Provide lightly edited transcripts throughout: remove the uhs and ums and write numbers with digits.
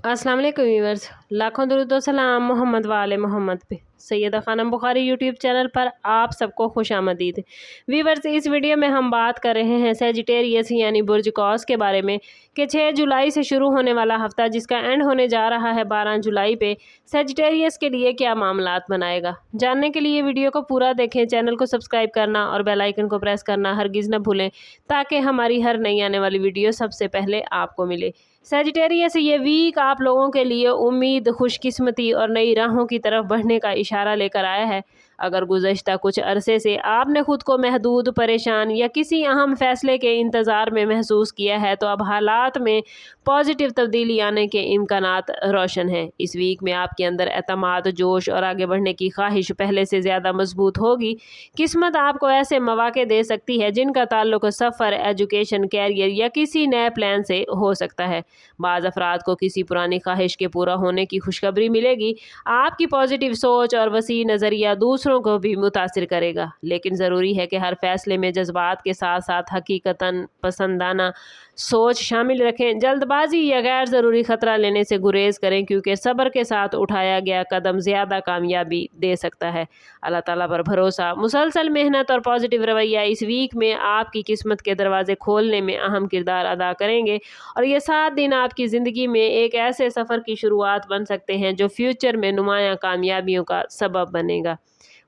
अस्सलाम वालेकुम व्यूअर्स, लाखों दरूद व सलाम मोहम्मद वाले मोहम्मद पे। सैयदा खानम बुखारी यूट्यूब चैनल पर आप सबको खुश आमदीद। व्यूअर्स, इस वीडियो में हम बात कर रहे हैं सेजिटेरियस यानी बुर्ज कौस के बारे में कि 6 जुलाई से शुरू होने वाला हफ्ता जिसका एंड होने जा रहा है 12 जुलाई पे, सेजिटेरियस के लिए क्या मामलात बनाएगा। जानने के लिए वीडियो को पूरा देखें, चैनल को सब्सक्राइब करना और बेल आइकन को प्रेस करना हरगिज़ न भूलें ताकि हमारी हर नई आने वाली वीडियो सबसे पहले आपको मिले। सेजिटेरियस ये वीक आप लोगों के लिए उम्मीद, खुशकिस्मती और नई राहों की तरफ बढ़ने का इशारा लेकर आया है। अगर गुज़श्ता कुछ अरसे से आपने खुद को महदूद, परेशान या किसी अहम फैसले के इंतज़ार में महसूस किया है तो अब हालात में पॉजिटिव तब्दीली आने के इम्कानात रोशन हैं। इस वीक में आपके अंदर एतमाद, जोश और आगे बढ़ने की ख्वाहिश पहले से ज़्यादा मजबूत होगी। किस्मत आपको ऐसे मौके दे सकती है जिनका ताल्लुक सफ़र, एजुकेशन, कैरियर या किसी नए प्लान से हो सकता है। बाज़ अफराद को किसी पुरानी ख्वाहिश के पूरा होने की खुशखबरी मिलेगी। आपकी पॉजिटिव सोच और वसी नज़रिया दूसरों को भी मुतासिर करेगा, लेकिन ज़रूरी है कि हर फैसले में जज्बात के साथ साथ हकीकतन पसंदाना सोच शामिल रखें। जल्दबाजी या गैर ज़रूरी ख़तरा लेने से गुरेज करें, क्योंकि सब्र के साथ उठाया गया कदम ज़्यादा कामयाबी दे सकता है। अल्लाह ताला पर भरोसा, मुसलसल मेहनत और पॉजिटिव रवैया इस वीक में आपकी किस्मत के दरवाजे खोलने में अहम किरदार अदा करेंगे और ये 7 दिन आपकी ज़िंदगी में एक ऐसे सफ़र की शुरुआत बन सकते हैं जो फ्यूचर में नुमायाँ कामयाबियों का सबब बनेगा।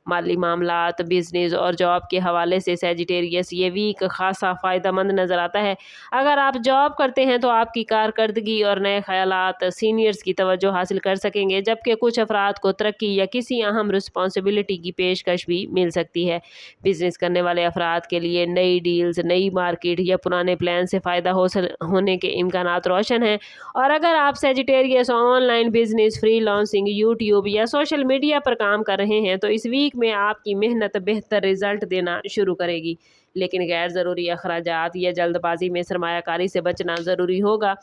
माली मामलात, बिजनेस और जॉब के हवाले से सेजिटेरियस ये वीक खासा फ़ायदेमंद नज़र आता है। अगर आप जॉब करते हैं तो आपकी कारकर्दगी और नए ख़यालात सीनियर्स की तवज्जो हासिल कर सकेंगे, जबकि कुछ अफराद को तरक्की या किसी अहम रिस्पॉन्सिबिलिटी की पेशकश भी मिल सकती है। बिजनेस करने वाले अफराद के लिए नई डील्स, नई मार्केट या पुराने प्लान से फ़ायदा होने के इम्कानात रोशन हैं। और अगर आप Sagittarius online business, freelancing, YouTube या सोशल मीडिया पर काम कर रहे हैं तो इस वीक में आपकी मेहनत बेहतर रिजल्ट देना शुरू करेगी, लेकिन गैर ज़रूरी अखराजात या जल्दबाजी में सरमायाकारी से बचना ज़रूरी होगा।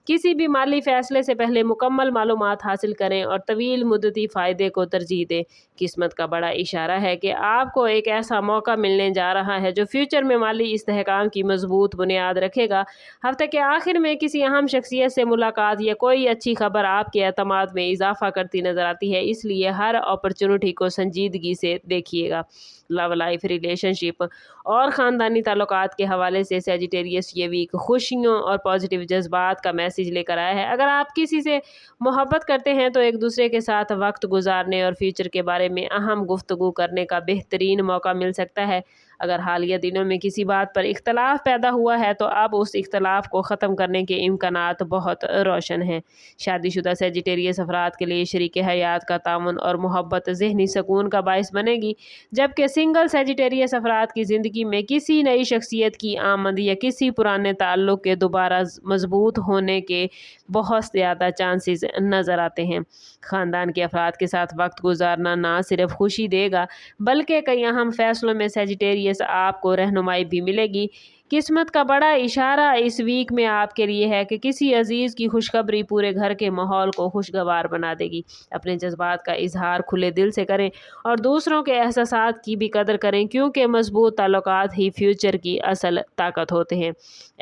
किसी भी माली फ़ैसले से पहले मुकम्मल मालूमात हासिल करें और तवील मुद्दती फ़ायदे को तरजीह दें। किस्मत का बड़ा इशारा है कि आपको एक ऐसा मौका मिलने जा रहा है जो फ्यूचर में माली इस्तेहकाम की मजबूत बुनियाद रखेगा। हफ्ते के आखिर में किसी अहम शख्सियत से मुलाकात या कोई अच्छी खबर आपके एतमाद में इजाफा करती नज़र आती है, इसलिए हर अपॉर्चुनिटी को संजीदगी से देखिएगा। लव लाइफ, रिलेशनशिप और ख़ानदानी ताल्लुकात के हवाले से सेजिटेरियस ये वीक खुशियों और पॉजिटिव जज्बात का मैसेज लेकर आया है। अगर आप किसी से मोहब्बत करते हैं तो एक दूसरे के साथ वक्त गुजारने और फ्यूचर के बारे में अहम गुफ्तगू करने का बेहतरीन मौका मिल सकता है। अगर हालिया दिनों में किसी बात पर इख्तलाफ पैदा हुआ है तो अब उस इख्तलाफ को ख़त्म करने के इम्कानात बहुत रोशन हैं। शादीशुदा सेजिटेरियस अफराद के लिए शरीक हयात का तामुन और मोहब्बत ज़हनी सुकून का बाइस बनेगी, जबकि सिंगल सेजिटेरियस अफराद की ज़िंदगी में किसी नई शख्सियत की आमद या किसी पुराने ताल्लुक़ के दोबारा मजबूत होने के बहुत ज़्यादा चांसेस नज़र आते हैं। ख़ानदान के अफराद के साथ वक्त गुजारना ना सिर्फ खुशी देगा बल्कि कई अहम फैसलों में सेजिटेरियस आपको रहनुमाई भी मिलेगी। किस्मत का बड़ा इशारा इस वीक में आपके लिए है कि किसी अजीज़ की खुशखबरी पूरे घर के माहौल को खुशगवार बना देगी। अपने जज्बात का इजहार खुले दिल से करें और दूसरों के एहसासात की भी कदर करें, क्योंकि मजबूत ताल्लुकात ही फ्यूचर की असल ताकत होते हैं।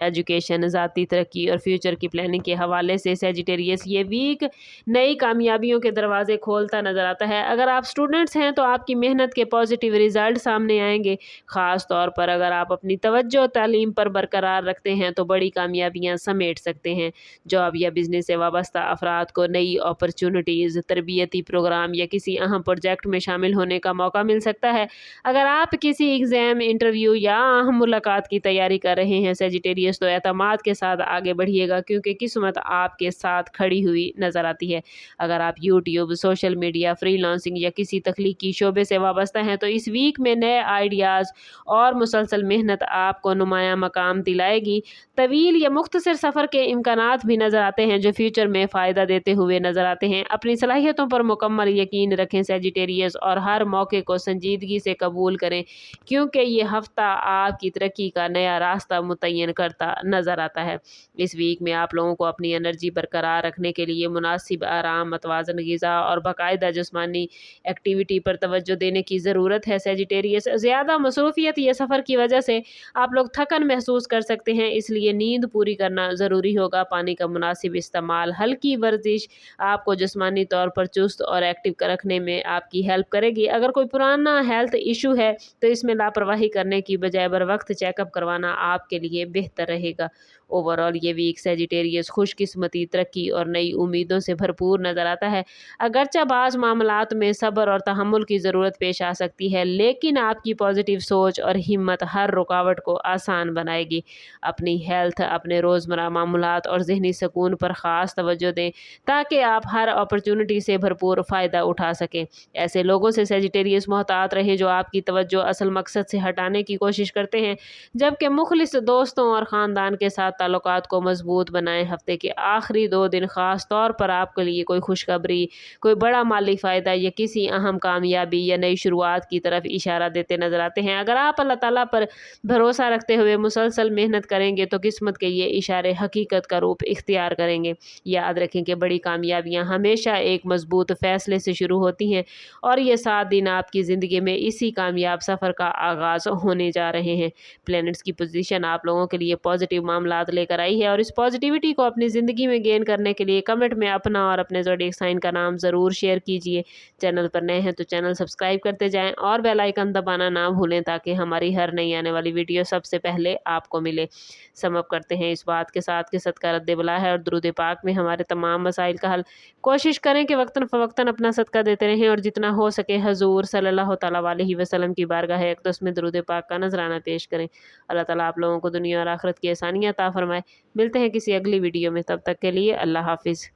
एजुकेशन, ज़ाती तरक्की और फ्यूचर की प्लानिंग के हवाले से सेजिटेरियस ये वीक नई कामयाबियों के दरवाजे खोलता नज़र आता है। अगर आप स्टूडेंट्स हैं तो आपकी मेहनत के पॉजिटिव रिजल्ट सामने आएंगे। ख़ास तौर पर अगर आप अपनी तवज्जो तालीम पर बरकरार रखते हैं तो बड़ी कामयाबियां समेट सकते हैं। जॉब या बिजनेस से वाबस्ता अफराद को नई अपॉर्चुनिटीज़, तरबियती प्रोग्राम या किसी अहम प्रोजेक्ट में शामिल होने का मौका मिल सकता है। अगर आप किसी एग्ज़ाम, इंटरव्यू या अहम मुलाकात की तैयारी कर रहे हैं सेजिटेरियस तो एतमाद के साथ आगे बढ़िएगा, क्योंकि किस्मत आपके साथ खड़ी हुई नज़र आती है। अगर आप यूट्यूब, सोशल मीडिया, फ्रीलांसिंग या किसी तख्लीकी शोबे से वाबस्ता हैं तो इस वीक में नए आइडियाज़ और मुसलसल मेहनत आपको नुमाया मकाम दिलाएगी। तवील या मुख्तसर सफ़र के इम्कानात भी नज़र आते हैं जो फ्यूचर में फ़ायदा देते हुए नज़र आते हैं। अपनी सलाहियतों पर मुकम्मल यकीन रखें सेजिटेरियस और हर मौके को संजीदगी से कबूल करें, क्योंकि ये हफ्ता आपकी तरक्की का नया रास्ता मुतय्यन करता नज़र आता है। इस वीक में आप लोगों को अपनी एनर्जी बरकरार रखने के लिए मुनासिब आराम, मतवाज़न ग़िज़ा और बाकायदा जिस्मानी एक्टिविटी पर तवज्जो देने की ज़रूरत है। सेजिटेरियस ज़्यादा मसरूफ़ियत या सफ़र की वजह से आप लोग थक थकान महसूस कर सकते हैं, इसलिए नींद पूरी करना ज़रूरी होगा। पानी का मुनासिब इस्तेमाल, हल्की वर्जिश आपको जिस्मानी तौर पर चुस्त और एक्टिव रखने में आपकी हेल्प करेगी। अगर कोई पुराना हेल्थ इशू है तो इसमें लापरवाही करने की बजाय बर वक्त चेकअप करवाना आपके लिए बेहतर रहेगा। ओवरऑल ये वीक सेजिटेरियस खुशकिस्मती, तरक्की और नई उम्मीदों से भरपूर नजर आता है। अगरचे बाज़ मामलात में सब्र और तहम्मुल की ज़रूरत पेश आ सकती है, लेकिन आपकी पॉजिटिव सोच और हिम्मत हर रुकावट को आसान बनाएगी। अपनी हेल्थ, अपने रोज़मर्रा मामलात और ज़हनी सुकून पर ख़ास तवज्जो दें ताकि आप हर अपॉर्चुनिटी से भरपूर फ़ायदा उठा सकें। ऐसे लोगों से सेजिटेरियस मोहतात रहें जो आपकी तवज्जो असल मकसद से हटाने की कोशिश करते हैं, जबकि मुखलिस दोस्तों और ख़ानदान के साथ ताल्लुकात को मजबूत बनाएं। हफ्ते के आखिरी 2 दिन ख़ास तौर पर आपके लिए कोई खुशखबरी, कोई बड़ा माली फ़ायदा या किसी अहम कामयाबी या नई शुरुआत की तरफ इशारा देते नजर आते हैं। अगर आप अल्लाह ताला पर भरोसा रखते हुए मुसलसल मेहनत करेंगे तो किस्मत के ये इशारे हकीकत का रूप इख्तियार करेंगे। याद रखें कि बड़ी कामयाबियाँ हमेशा एक मजबूत फ़ैसले से शुरू होती हैं और ये 7 दिन आपकी ज़िंदगी में इसी कामयाब सफ़र का आगाज़ होने जा रहे हैं। प्लैनेट्स की पोजीशन आप लोगों के लिए पॉजिटिव मामलात लेकर आई है और इस पॉजिटिविटी को अपनी ज़िंदगी में गेन करने के लिए कमेंट में अपना और अपने ज़ोडिएक साइन का नाम ज़रूर शेयर कीजिए। चैनल पर नए हैं तो चैनल सब्सक्राइब करते जाएं और बेल आइकन दबाना ना भूलें ताकि हमारी हर नई आने वाली वीडियो सबसे पहले आपको मिले। समअप करते हैं इस बात के साथ कि सदका रद्द बला है और दुरूद पाक में हमारे तमाम मसाइल का हल। कोशिश करें कि वक्तन फ़वक्तन अपना सदका देते रहें और जितना हो सके हजूर सल्लल्लाहु तआला अलैहि वसल्लम की बारगाह अक़दस में दुरूद पाक का नजराना पेश करें। अल्लाह ताला आप लोगों को दुनिया और आखिरत की आसानियाँ अता फरमाए। मिलते हैं किसी अगली वीडियो में, तब तक के लिए अल्लाह हाफिज़।